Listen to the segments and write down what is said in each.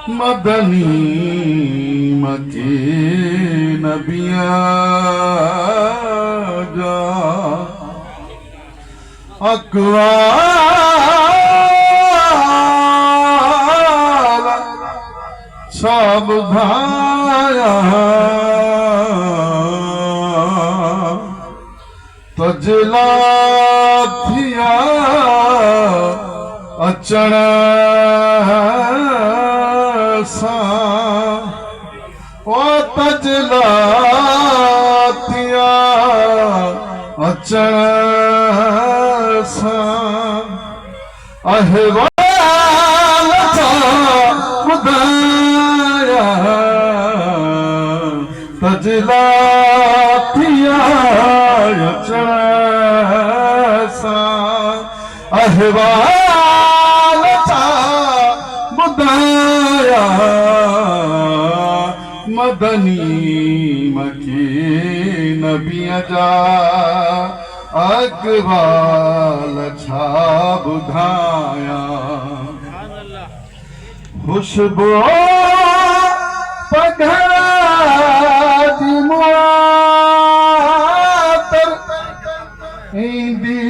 मदनी मके नबिया जा अकवाल सब धाया तजला थिया अचण सा ओ तजला थिया अचण सा अहवाल था ॿुधाया तजला थिया अचण सा अहवाल था ॿुधाया मदनी मके नबीअ जा अकवाल छा ॿुधाया खुशबू पघारी मुआतर ईंदी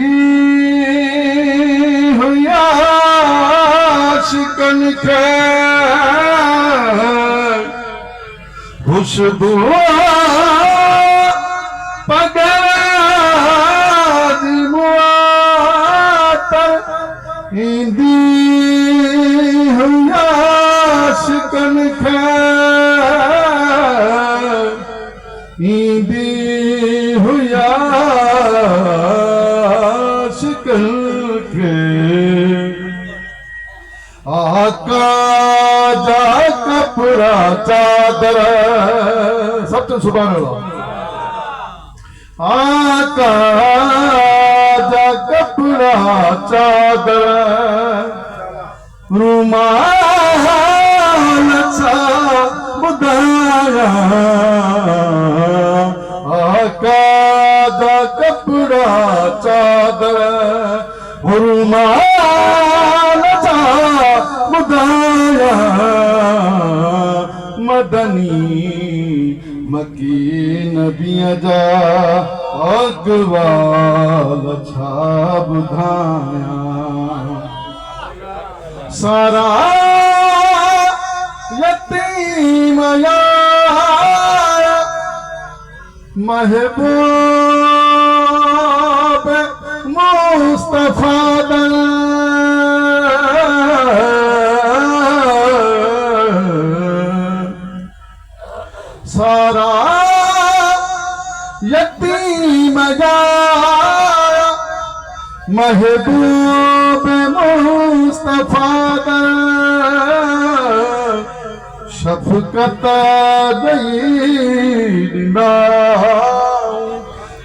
हुया शिकन खे खुशबू पघारी मुआतर ईंदी हुया शिकन खे ईंदी हुया शिकन खे आका जा कपड़ा चादर सब सुभान अल्लाह आका जा कपड़ा चादर रुमाल छा ॿुधाया आका जा कपड़ा चादर रुमाल छा ॿुधाया मदनी मकी नबीअ जा अकवाल छा ॿुधाया सारा यतीम यार महबूब मुस्तफा दल सारा यतीम यार महबूब मुस्तफा दल शफकत दईना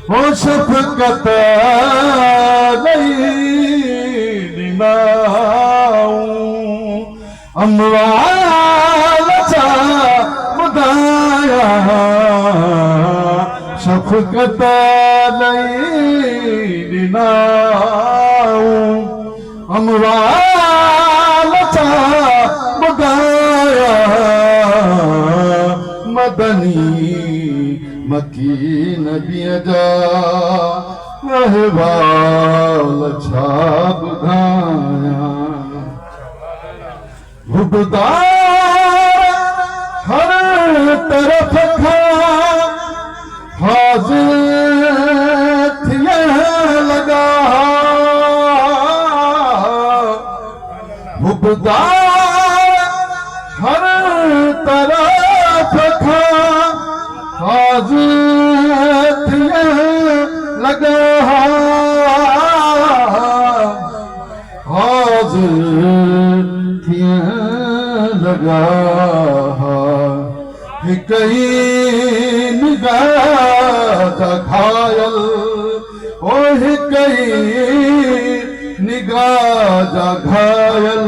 हो शफकत दईना अमवाल छा ॿुधाया शफकत दईना अमवाल छा ॿुधाया मदनी मकी नबीअ जा अहवाल छा ॿुधाया हुबदार हर तरफ़ खां हाज़िर थियण लॻा हुबदार हर तरफ़ खां हाज़िर थियण लॻा हाज़िर थियण लॻा हिकु ई निगाह जा घायल ओ हिकु ई निगाह जा घायल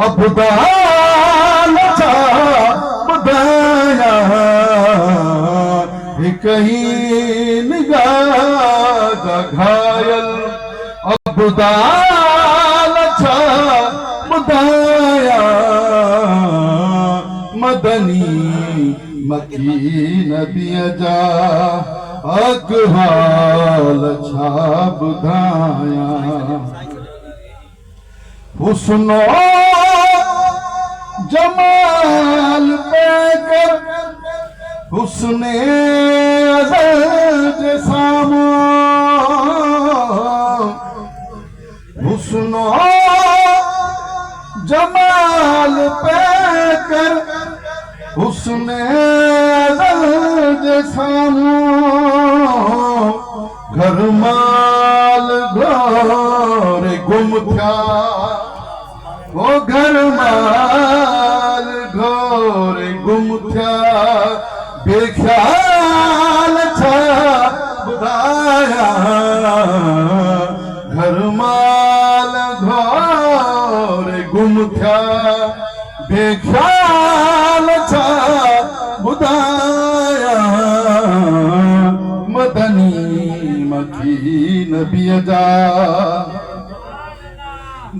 अबदाल छा ॿुधाया हिकु ई निगाह जा घायल अबदाल छा ॿुधाया मदनी मकीन बियजा अगवाल छा ॿुधाया हुस्नो जमाल पैकर हुस्ने अज़ल जे साम्हूं हुस्नो जमाल पैकर हुस्ने अज़ल जे साम्हूं घर माल घोरे गुम थिया वो घर माल घोरे गुम थिया बेख्याल छा ॿुधाया घर माल घोरे गुम थिया बेख्याल छा ॿुधाया मदनी मकीन बियजा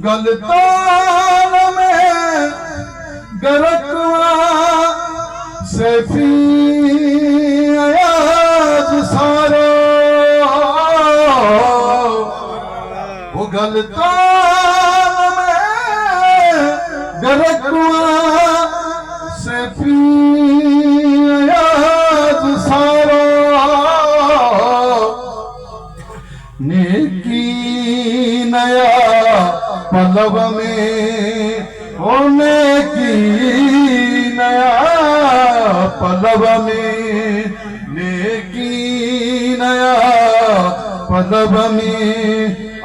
गलतान में गरकवा सैफी अयाज सारो वो गलतान में गरकवा सैफी अयाज सारो नेकी नया पलव में होने की नया पलव में नेकी नया पलव में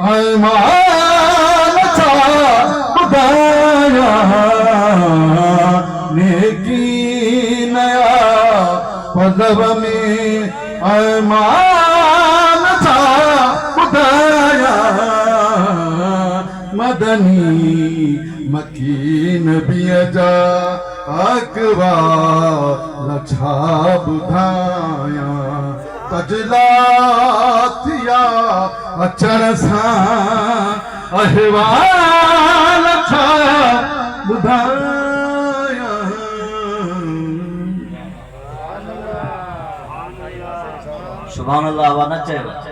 ऐमान छा ॿुधाया नेकी नया पलव में ऐमान छा ॿुधाया मदनी मकीन बियजा अगवाल छा ॿुधाया कजला थिया अचण सां अहवाल छा ॿुधाया सुभान अल्लाह व न चयो